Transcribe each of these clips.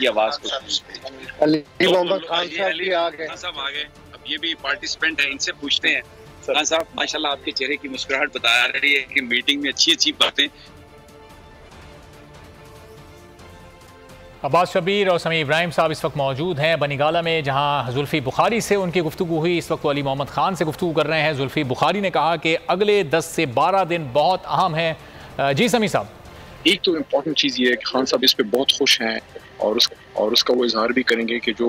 کی آواز کو علی محمد خان صاحب آ گئے. اب یہ بھی پارٹیسپینٹ ہیں, ان سے پوچھتے ہیں. خان صاحب ماشاءاللہ آپ کے چہرے کی مسکراہٹ بتا رہی ہے کہ میٹنگ میں اچھی اچھی باتیں. عباس شبیر اور سمیع ابراہیم صاحب اس وقت موجود ہیں بنی گالہ میں, جہاں زلفی بخاری سے ان کی گفتگو ہوئی. اس وقت وہ علی محمد خان سے گفتگو کر رہے ہیں. زلفی بخاری نے کہا کہ اگلے 10 سے 12 دن بہت اہم ہیں. جی سمیع صاحب. ایک تو امپورٹنٹ چیز یہ ہے کہ خان صاحب اس پہ بہت خوش ہیں اور اس کا وہ اظہار بھی کریں گے کہ جو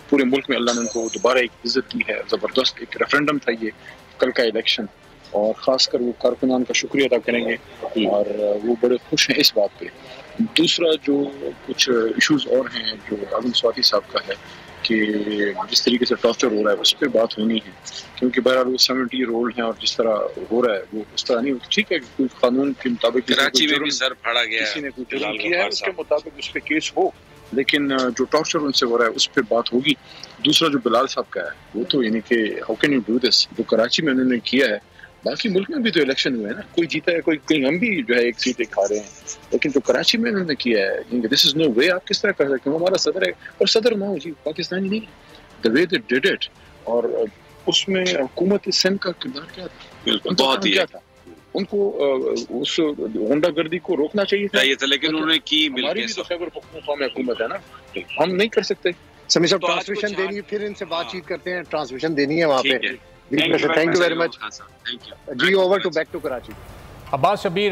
پورے ملک میں اللہ نے ان کو دوبارہ ایک عزت دی ہے, زبردست ایک ریفرینڈم تھا یہ کل کا الیکشن, اور خاص کر وہ کارکنان کا شکریہ ادا کریں گے اور وہ بڑے خوش ہیں اس بات پہ. دوسرا جو کچھ ایشوز اور ہیں جو اعظم سواتی صاحب کا ہے کہ جس طریقے سے ٹارچر ہو رہا ہے اس پہ بات ہونی ہے, کیونکہ بہرحال وہ 70 ایئر اولڈ ہیں اور جس طرح ہو رہا ہے وہ اس طرح نہیں. ٹھیک ہے کوئی قانون کے مطابق کراچی میں بھی سر پھاڑا گیا, کسی نے کوئی جرم کیا ہے اس کے مطابق اس پہ کیس ہو, لیکن جو ٹارچر ان سے ہو رہا ہے اس پہ بات ہوگی. دوسرا جو بلال صاحب کا ہے وہ تو یعنی کہ how can you do this, جو کراچی میں انہوں نے کیا ہے. باقی ملک میں بھی تو الیکشن ہوئے ہیں نا, کوئی جیتا ہے کوئی ہم بھی جو ہے ایک سیٹ کھا رہے ہیں, لیکن جو کراچی میں انہوں نے کیا ہے دس از نو وے. آپ کس طرح کر سکتے ہیں, ہمارا صدر ہے اور صدر نہ ہو جی پاکستانی نہیں ہے. دا وے دے ڈیڈ اٹ, اور اس میں حکومت سندھ کا کردار کیا تھا, بہت ہی کیا تھا. ان کو اس غنڈہ گردی کو روکنا چاہیے تھا لیکن انہوں نے کی. ہماری بھی تو خیبر پختونخوا میں حکومت ہے نا, ہم نہیں کر سکتے. سمیع صاحب ٹرانسمیشن دینی ہے, پھر ان سے بات چیت کرتے ہیں. ٹرانسمیشن دینی ہے وہاں پہ. تھینک یو ویری مچ جی. Over to back to Karachi. Abbas Shabbir